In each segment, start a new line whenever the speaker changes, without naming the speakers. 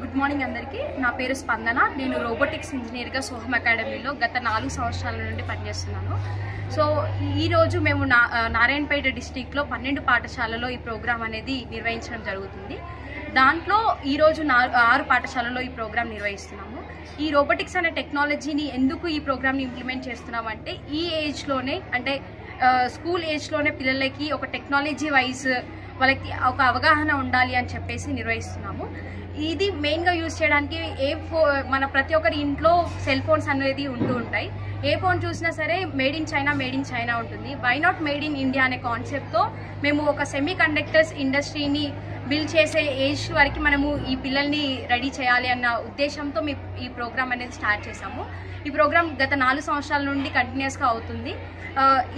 Good morning అందరికీ. నా పేరు స్పందన. నేను రోబోటిక్స్ ఇంజనీర్గా సోహమ్ అకాడమీలో గత 4 సంవత్సరాల నుండి పనిచేస్తున్నాను. సో ఈరోజు మేము నారాయణపేట డిస్టిక్లో 12 పాఠశాలలో ఈ ప్రోగ్రామ్ అనేది నిర్వహించడం జరుగుతుంది. దాంట్లో ఈరోజు 6 పాఠశాలలో ఈ ప్రోగ్రామ్ నిర్వహిస్తున్నాము. ఈ రోబోటిక్స్ అనే టెక్నాలజీని ఎందుకు ఈ ప్రోగ్రామ్ని ఇంప్లిమెంట్ చేస్తున్నామంటే ఈ ఏజ్లోనే, అంటే స్కూల్ ఏజ్లోనే పిల్లలకి ఒక టెక్నాలజీ వైజ్ వాళ్ళకి ఒక అవగాహన ఉండాలి అని చెప్పేసి నిర్వహిస్తున్నాము. ఇది మెయిన్గా యూజ్ చేయడానికి మన ప్రతి ఒక్కరి ఇంట్లో సెల్ ఫోన్స్ అనేది ఉంటూ ఉంటాయి. ఏ ఫోన్ చూసినా సరే మేడ్ ఇన్ చైనా ఉంటుంది. Why not made in India అనే కాన్సెప్ట్తో మేము ఒక సెమీ కండక్టర్స్ ఇండస్ట్రీని బిల్డ్ చేసే ఏజ్ వరకు మనము ఈ పిల్లల్ని రెడీ చేయాలి అన్న ఉద్దేశంతో ఈ ప్రోగ్రామ్ అనేది స్టార్ట్ చేశాము. ఈ ప్రోగ్రామ్ గత 4 సంవత్సరాల నుండి కంటిన్యూస్గా అవుతుంది.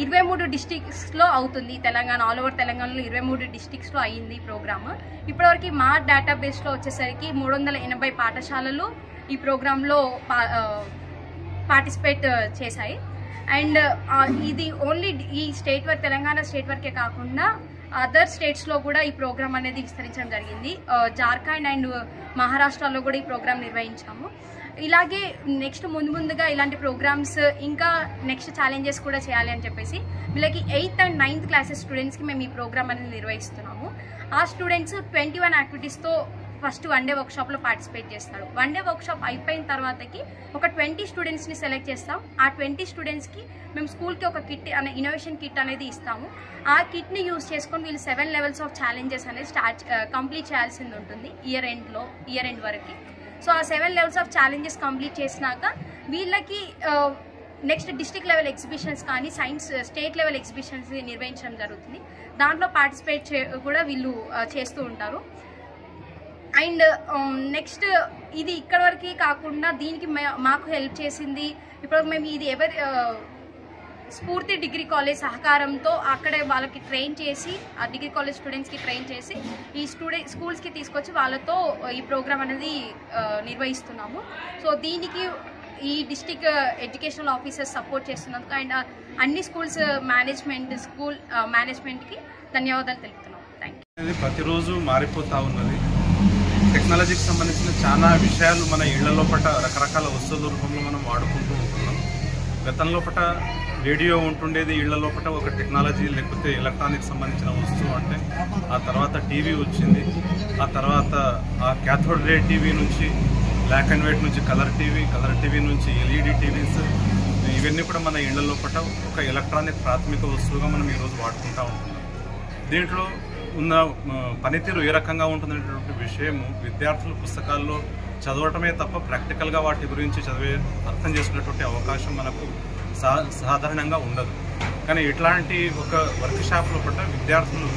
23 డిస్ట్రిక్ట్స్లో అవుతుంది. తెలంగాణ ఆల్ ఓవర్ తెలంగాణలో 23 డిస్ట్రిక్ట్స్లో అయ్యింది ఈ ప్రోగ్రామ్. ఇప్పటివరకు మా డేటాబేస్లో వచ్చేసరికి 380 పాఠశాలలు ఈ ప్రోగ్రాంలో పార్టిసిపేట్ చేశాయి. అండ్ ఇది ఓన్లీ ఈ స్టేట్ వరకు, తెలంగాణ స్టేట్ వరకే కాకుండా అదర్ స్టేట్స్లో కూడా ఈ ప్రోగ్రామ్ అనేది విస్తరించడం జరిగింది. జార్ఖండ్ అండ్ మహారాష్ట్రలో కూడా ఈ ప్రోగ్రామ్ నిర్వహించాము. ఇలాగే నెక్స్ట్ ముందుగా ఇలాంటి ప్రోగ్రామ్స్ ఇంకా నెక్స్ట్ ఛాలెంజెస్ కూడా చేయాలి అని చెప్పేసి వీళ్ళకి 8th and 9th క్లాసెస్ స్టూడెంట్స్కి మేము ఈ ప్రోగ్రామ్ అనేది నిర్వహిస్తున్నాము. ఆ స్టూడెంట్స్ 21 యాక్టివిటీస్తో ఫస్ట్ 1 డే వర్క్షాప్లో పార్టిసిపేట్ చేస్తారు. 1 డే వర్క్షాప్ అయిపోయిన తర్వాతకి ఒక 20 స్టూడెంట్స్ని సెలెక్ట్ చేస్తాం. ఆ 20 స్టూడెంట్స్కి మేము స్కూల్కి ఒక కిట్ అనే ఇన్నోవేషన్ కిట్ అనేది ఇస్తాము. ఆ కిట్ని యూజ్ చేసుకొని వీళ్ళు 7 లెవెల్స్ ఆఫ్ ఛాలెంజెస్ అనేది కంప్లీట్ చేయాల్సింది ఉంటుంది ఇయర్ ఎండ్ వరకు. సో ఆ 7 లెవెల్స్ ఆఫ్ ఛాలెంజెస్ కంప్లీట్ చేసినాక వీళ్ళకి నెక్స్ట్ డిస్ట్రిక్ట్ లెవెల్ ఎగ్జిబిషన్స్ కానీ స్టేట్ లెవెల్ ఎగ్జిబిషన్స్ నిర్వహించడం జరుగుతుంది. దాంట్లో పార్టిసిపేట్ కూడా వీళ్ళు చేస్తూ ఉంటారు. అండ్ నెక్స్ట్ ఇది ఇక్కడ వరకు కాకుండా దీనికి మాకు హెల్ప్ చేసింది, ఇప్పుడు మేము ఇది స్ఫూర్తి డిగ్రీ కాలేజ్ సహకారంతో అక్కడే వాళ్ళకి ట్రైన్ చేసి, ఆ డిగ్రీ కాలేజ్ స్టూడెంట్స్కి ట్రైన్ చేసి ఈ స్కూల్స్కి తీసుకొచ్చి వాళ్ళతో ఈ ప్రోగ్రామ్ అనేది నిర్వహిస్తున్నాము. సో దీనికి ఈ డిస్ట్రిక్ట్ ఎడ్యుకేషనల్ ఆఫీసర్స్ సపోర్ట్ చేస్తున్నందుకు అండ్ అన్ని స్కూల్ మేనేజ్మెంట్కి ధన్యవాదాలు తెలుపుతున్నాము. Thank you.
ప్రతిరోజు మారిపోతూ ఉన్నది. టెక్నాలజీకి సంబంధించిన చాలా విషయాలు మన ఇళ్ల లోపల రకరకాల వస్తువుల రూపంలో మనం వాడుకుంటూ ఉంటున్నాం. గతంలో రేడియో ఉంటుండేది ఇళ్ల లోపల, ఒక టెక్నాలజీ లేకపోతే ఎలక్ట్రానిక్ సంబంధించిన వస్తువు. అంటే ఆ తర్వాత టీవీ వచ్చింది. ఆ తర్వాత ఆ క్యాథోడ్ రే టీవీ నుంచి బ్లాక్ అండ్ వైట్ నుంచి కలర్ టీవీ నుంచి ఎల్ఈడి టీవీస్, ఇవన్నీ కూడా మన ఇళ్ల లోపల ఒక ఎలక్ట్రానిక్ ప్రాథమిక వస్తువుగా మనం ఈరోజు వాడుకుంటూ ఉంటున్నాం. దీంట్లో ఉన్న పనితీరు ఏ రకంగా ఉంటుందనేటువంటి విషయము విద్యార్థులు పుస్తకాల్లో చదవటమే తప్ప ప్రాక్టికల్గా వాటి గురించి అర్థం చేసుకునేటువంటి అవకాశం మనకు సాధారణంగా ఉండదు. కానీ ఇట్లాంటి ఒక వర్క్షాప్ లోపల విద్యార్థులు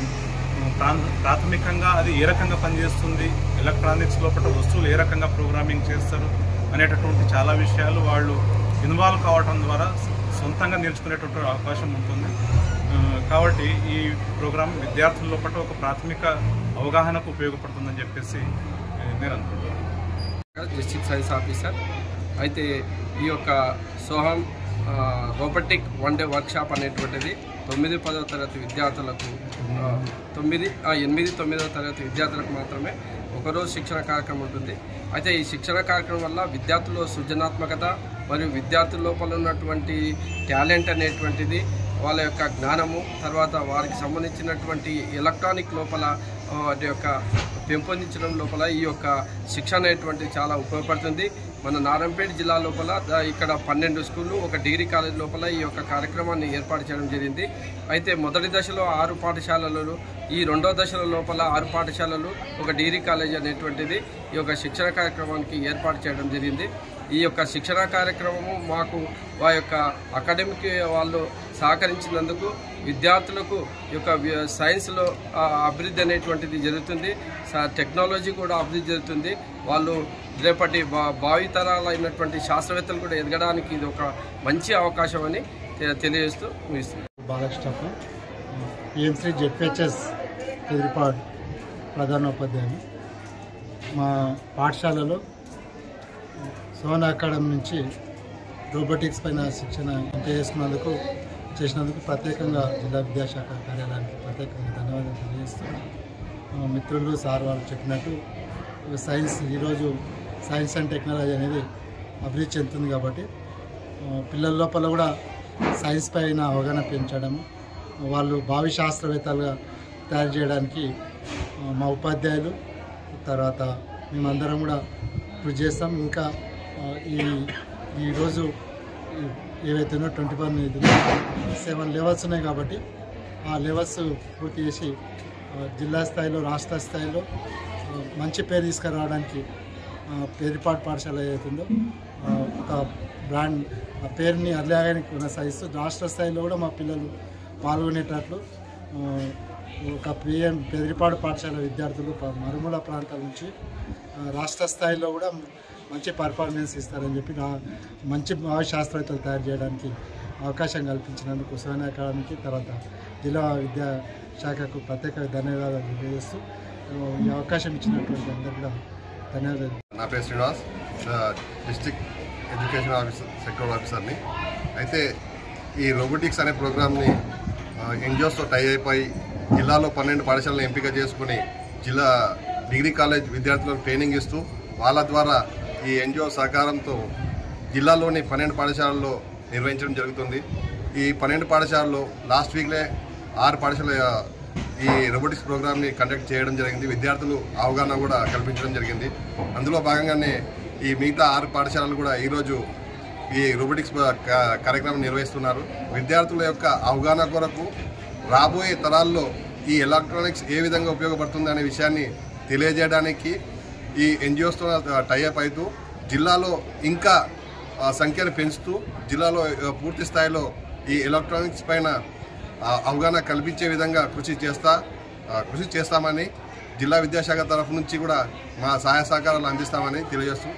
ప్రాథమికంగా అది ఏ రకంగా పనిచేస్తుంది, ఎలక్ట్రానిక్స్ లోపల వస్తువులు ఏ రకంగా ప్రోగ్రామింగ్ చేస్తారు అనేటటువంటి చాలా విషయాలు వాళ్ళు ఇన్వాల్వ్ కావడం ద్వారా సొంతంగా నేర్చుకునేటువంటి అవకాశం ఉంటుంది. కాబట్టి ఈ ప్రోగ్రాం విద్యార్థుల లోపల ఒక ప్రాథమిక అవగాహనకు ఉపయోగపడుతుందని చెప్పేసి నేను అనుకుంటున్నాను.
డిస్ట్రిక్ట్ సైన్స్ ఆఫీసర్ అయితే ఈ యొక్క సోహమ్ రోబోటిక్ 1 డే వర్క్షాప్ అనేటువంటిది 9, 10వ తరగతి విద్యార్థులకు 8, 9వ తరగతి విద్యార్థులకు మాత్రమే ఒకరోజు శిక్షణ కార్యక్రమం ఉంటుంది. అయితే ఈ శిక్షణ కార్యక్రమం వల్ల విద్యార్థుల్లో సృజనాత్మకత మరియు విద్యార్థుల లోపల ఉన్నటువంటి టాలెంట్ అనేటువంటిది, వాళ్ళ యొక్క జ్ఞానము, తర్వాత వారికి సంబంధించినటువంటి ఎలక్ట్రానిక్ లోపల వాటి యొక్క పెంపొందించడం లోపల ఈ యొక్క శిక్షణ అనేటువంటిది చాలా ఉపయోగపడుతుంది. మన నారాయణపేట జిల్లా లోపల ఇక్కడ 12 స్కూళ్ళు, ఒక డిగ్రీ కాలేజ్ లోపల ఈ యొక్క కార్యక్రమాన్ని ఏర్పాటు చేయడం జరిగింది. అయితే మొదటి దశలో 6 పాఠశాలలు, ఈ 2వ దశల లోపల 6 పాఠశాలలు, ఒక డిగ్రీ కాలేజ్ అనేటువంటిది ఈ యొక్క శిక్షణ కార్యక్రమానికి ఏర్పాటు చేయడం జరిగింది. ఈ యొక్క శిక్షణ కార్యక్రమము మాకు వారి యొక్క అకాడమిక్ వాళ్ళు సహకరించినందుకు విద్యార్థులకు ఈ యొక్క సైన్స్లో అభివృద్ధి అనేటువంటిది జరుగుతుంది, టెక్నాలజీ కూడా అభివృద్ధి జరుగుతుంది. వాళ్ళు రేపటి భావితరాలైనటువంటి శాస్త్రవేత్తలు కూడా ఎదగడానికి ఇది ఒక మంచి అవకాశం అని తెలియజేస్తూ ముగిస్తుంది.
బాలకృష్ణ, పిఎంశ్రీ జెడ్పిహెచ్ఎస్ ఎదురుపాడు ప్రధానోపాధ్యాయులు. మా పాఠశాలలో సోహమ్ అకాడమీ నుంచి రోబోటిక్స్ పైన శిక్షణ చేసినందుకు ప్రత్యేకంగా జిల్లా విద్యాశాఖ కార్యాలయానికి ప్రత్యేకంగా ధన్యవాదాలు తెలియజేస్తూ, మిత్రులు సార్ వాళ్ళు చెప్పినట్టు సైన్స్ ఈరోజు సైన్స్ అండ్ టెక్నాలజీ అనేది అభివృద్ధి చెందుతుంది కాబట్టి పిల్లల లోపల కూడా సైన్స్ పైన అవగాహన పెంచడం, వాళ్ళు భావి శాస్త్రవేత్తలుగా తయారు చేయడానికి మా ఉపాధ్యాయులు తర్వాత మేమందరం కూడా కృషి చేస్తాం. ఇంకా ఈరోజు ఏవైతేనో 7 లెవెల్స్ ఉన్నాయి కాబట్టి ఆ లెవెల్స్ పూర్తి చేసి జిల్లా స్థాయిలో రాష్ట్ర స్థాయిలో మంచి పేరు తీసుకురావడానికి పేరుపాటు పాఠశాల ఏదైతుందో ఒక బ్రాండ్ ఆ పేరుని అలాగే కొనసాగిస్తూ రాష్ట్ర స్థాయిలో కూడా మా పిల్లలు పాల్గొనేటట్లు ఒక పెదిరిపాడు పాఠశాల విద్యార్థులు మరుమూల ప్రాంతాల నుంచి రాష్ట్ర స్థాయిలో కూడా మంచి పర్ఫార్మెన్స్ ఇస్తారని చెప్పి మంచి భావి శాస్త్రవేత్తలు తయారు చేయడానికి అవకాశం కల్పించినందుకు సోనా అకాడమీకి తర్వాత జిల్లా విద్యాశాఖకు ప్రత్యేక ధన్యవాదాలు తెలియజేస్తూ ఈ అవకాశం ఇచ్చినటువంటి అందరూ కూడా ధన్యవాదాలు.
నా పేరు Srinivas, district education officer sectoral ఆఫీసర్ని. అయితే ఈ రోబోటిక్స్ అనే ప్రోగ్రామ్ని ఎన్జిఓస్తో టై అయిపోయి జిల్లాలో 12 పాఠశాలను ఎంపిక చేసుకుని జిల్లా డిగ్రీ కాలేజ్ విద్యార్థులకు ట్రైనింగ్ ఇస్తూ వాళ్ళ ద్వారా ఈ ఎన్జిఓ సహకారంతో జిల్లాలోని 12 పాఠశాలల్లో నిర్వహించడం జరుగుతుంది. ఈ 12 పాఠశాలలో లాస్ట్ వీక్లే 6 పాఠశాల ఈ రోబోటిక్స్ ప్రోగ్రామ్ని కండక్ట్ చేయడం జరిగింది. విద్యార్థులు అవగాహన కూడా కల్పించడం జరిగింది. అందులో భాగంగానే ఈ మిగతా 6 పాఠశాలలు కూడా ఈరోజు ఈ రోబోటిక్స్ కార్యక్రమం నిర్వహిస్తున్నారు. విద్యార్థుల యొక్క అవగాహన కొరకు రాబోయే తరాల్లో ఈ ఎలక్ట్రానిక్స్ ఏ విధంగా ఉపయోగపడుతుంది అనే విషయాన్ని తెలియజేయడానికి ఈ ఎన్జిఓస్తో టైఅప్ అవుతూ జిల్లాలో ఇంకా సంఖ్యను పెంచుతూ జిల్లాలో పూర్తి స్థాయిలో ఈ ఎలక్ట్రానిక్స్ పైన అవగాహన కల్పించే విధంగా కృషి చేస్తామని జిల్లా విద్యాశాఖ తరఫు నుంచి కూడా మా సహాయ సహకారాలు అందిస్తామని తెలియజేస్తూ